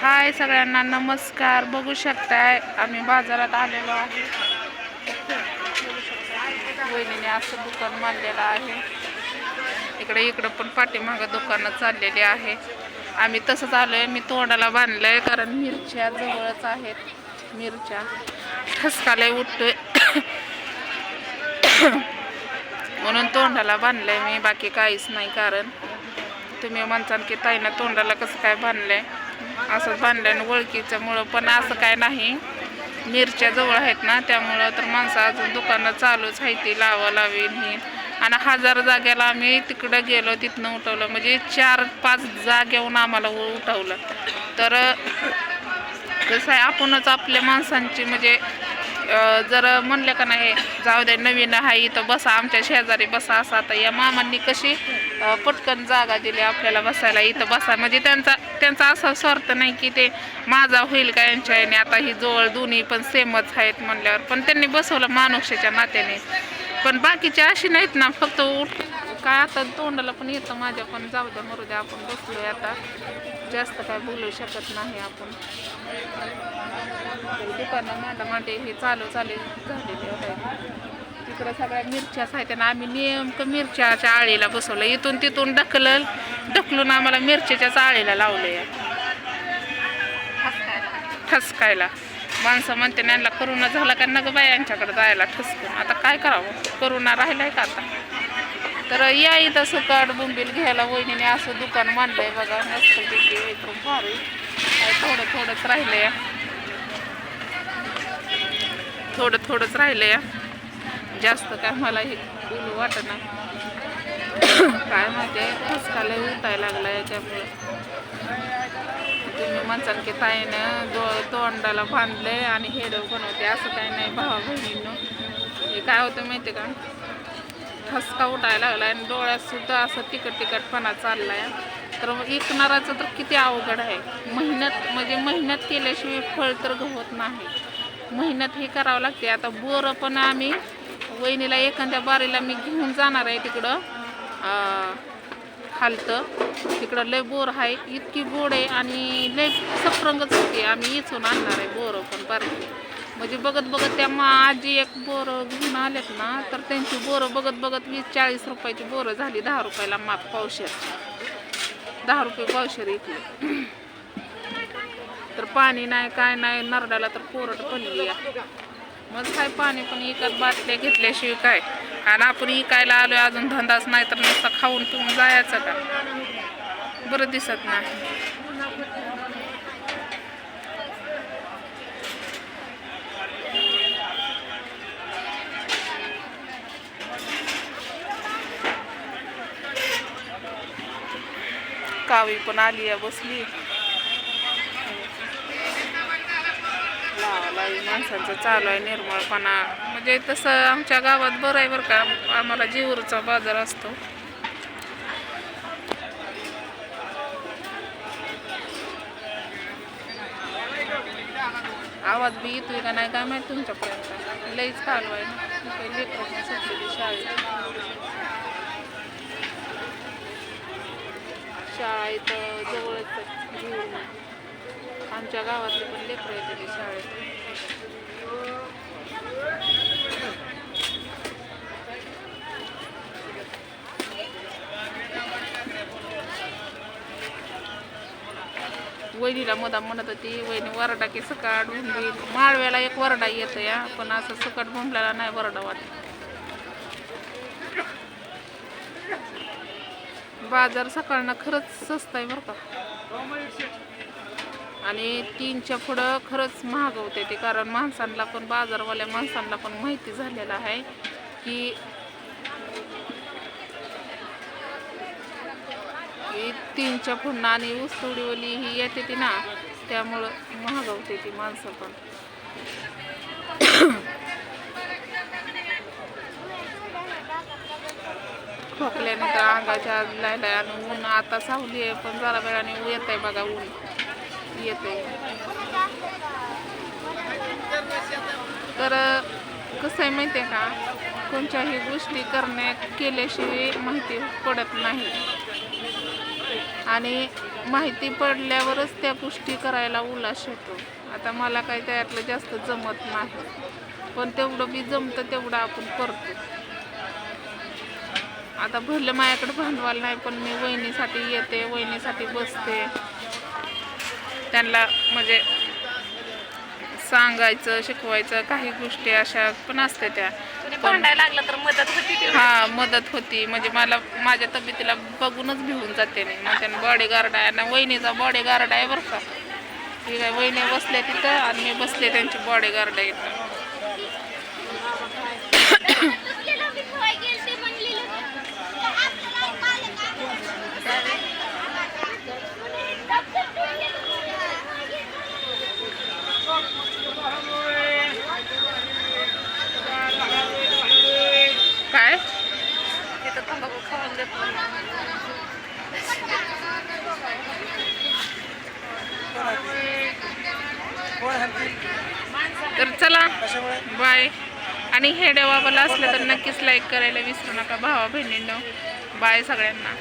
हाय सगळ्यांना नमस्कार. बघू शकताय आम्ही बाजारात आलेलो आहे. वहिनीने असं दुकान मांडलेलं आहे. इकडं पण पाठीमागं दुकानं चाललेली आहे. आम्ही तसंच आलोय. मी तोंडाला बांधलंय कारण मिरच्या जवळच आहेत. मिरच्या ठसकाला उठतोय म्हणून तोंडाला बांधलंय मी, बाकी काहीच नाही. कारण तुम्ही म्हणताल की ताईनं तोंडाला कसं काय बांधलंय, असंच बांधलंय ओळखीच्यामुळं, पण असं काय नाही. मिरच्या जवळ आहेत ना, त्यामुळं तर माणसं अजून दुकानं चालूच आहे ती लावीन ही. आणि 1000 जाग्याला आम्ही तिकडं गेलो, तिथनं उठवलं. म्हणजे 4-5 जागेहून आम्हाला उठवलं. तर कसं आहे, आपणच आपल्या माणसांची म्हणजे जर म्हणलं का नाही जाऊ दे नवीन आहे इथं बसा, आमच्या शेजारी बसा, असं. आता या मामांनी कशी पटकन जागा दिली आपल्याला बसायला, इथं बसा. म्हणजे त्यांचा असा स्वार्थ नाही की ते माझा होईल का यांच्या याने. आता ही जवळ दोन्ही पण सेमच आहेत म्हणल्यावर, पण त्यांनी बसवलं मानुष्याच्या नात्याने. पण बाकीचे अशी नाहीत ना, फक्त काय आता तोंडाला पण येतं माझ्या. पण जाऊ द्या मरू द्या, आपण बसलोय आता, जास्त काय बोलू शकत नाही आपण. दुकानं मांडे हे चालू झालेले आहेत. तिकडं सगळ्या मिरच्याच आहेत आणि आम्ही नेमकं मिरच्याच्या आळीला बसवलं. इथून तिथून ढकलून आम्हाला मिरच्याच्याच आळीला लावले ठसकायला. माणसं म्हणते यांना करोना झाला का नग बाय यांच्याकडे जायला ठसकून. आता काय करावं, करोना राहिलाय का आता. तर या इथं सुकाट बोंबील घ्यायला वहिनीने असं दुकान मांडलंय बघा. मस्त पैकी एकदम भारी. थोडंच राहिलंय, थोडंच राहिलंय. जास्त काय मला हे बोलू वाटत नाही. काय माहिती आहे, ठसकाला उठायला लागला याच्यामुळे. तुम्ही म्हणसाल की ताईनं तोंडाला बांधलंय आणि हेडव बनवते, असं काही नाही भावा बहिणींनो. हे काय होतं माहिती का, ठसका उठायला लागला आणि डोळ्यात सुद्धा असं तिखटपणा चाललाय. तर विकणाराचं तर किती अवघड आहे. मेहनत केल्याशिवाय फळ तर गवत नाही. मेहनत ही करावं लागते. आता बोरं पण आम्ही वहिनीला एखाद्या बारीला मी घेऊन जाणार आहे तिकडं खालतं. तिकडं लय बोर आहे, इतकी गोड आहे आणि लय सफरंगच होती. आम्ही इचून आणणार आहे बोरं पण बारकी. म्हणजे बघत त्या आजी एक बोरं घेऊन आलेत ना, तर त्यांची बोरं बघत 20-40 रुपयाची बोरं झाली. 10 रुपयाला माप पावशेर, 10 रुपये पावशेर इथले. तर पाणी नाही काय नाही, नरड्याला तर कोरड पडली आहे. मग काय पाणी पण इकत बाटल्या घेतल्याशिवाय काय. आणि आपण इकायला आलोय, अजून धंदाच नाही तर नुसतं खाऊन पिऊन जायचं का, बरं दिसत नाही. कावी पण आली आहे, बसली. माणसांचं चालू आहे निर्मळपणा. म्हणजे तसं आमच्या गावात बरं आहे बरं का. आम्हाला जीवरचा बाजार असतो. आवाज बी येतोय का नाही काय माहिती तुमच्यापर्यंत. लईच चालू आहे ना, लेकरं सुटलेली शाळा इथं जवळच जीवर. आमच्या गावातले पण लेकरं येते शाळेत. वहिनीला मुदाम म्हणत होती, वहिनी वरडा की सकाळ भुंबी. माळव्याला एक वरडा येतो या, पण असं सकाळ भुंबल्याला नाही वरडा वाटत. बाजार सकाळनं खरंच स्वस्त आहे बरं का. आणि 3च्या पुढं खरंच महाग होते ते. कारण माणसांना पण, बाजारवाल्या माणसांना पण माहिती झालेलं आहे की 3च्या पुढं. आणि ऊसतोडीवाली ही येते ती ना, त्यामुळं महाग होते ती माणसं पण. खोकल्याने तर अंगाच्या लायलाय. आणि ऊन आता सावली आहे, पण जरा वेळाने येत आहे बघा, ऊन येते. तर कसं आहे माहिती आहे का, कोणत्याही गोष्टी केल्याशिवाय माहिती पडत नाही. आणि माहिती पडल्यावरच त्या गोष्टी करायला उल्हास येतो. आता मला काही त्यातलं जास्त जमत नाही, पण तेवढं बी जमतं तेवढं आपण करतो. आता भरलं माझ्याकडे भांडवल नाही, पण मी वहिनीसाठी येते, वहिनीसाठी बसते. त्यांना म्हणजे सांगायचं, शिकवायचं, काही गोष्टी अशा पण असते त्या. भांडायला लागलं तर मदत होती. हा, मदत होती. म्हणजे मला माझ्या तब्येतीला बघूनच भिवून जाते मी. मग त्यानं बॉडीगार्ड आहे ना, वहिनीचा बॉडीगार्ड आहे बरं का. ठीक आहे, वहिनी बसले तिथं आणि मी बसले त्यांची बॉडीगार्ड आहे इथं. काय तिथं तंबाखू खाऊन देत तर चला बाय. आणि हे देवाबाला असलं तर नक्कीच लाईक करायला विसरू नका भावा बहिणींनो. बाय सगळ्यांना.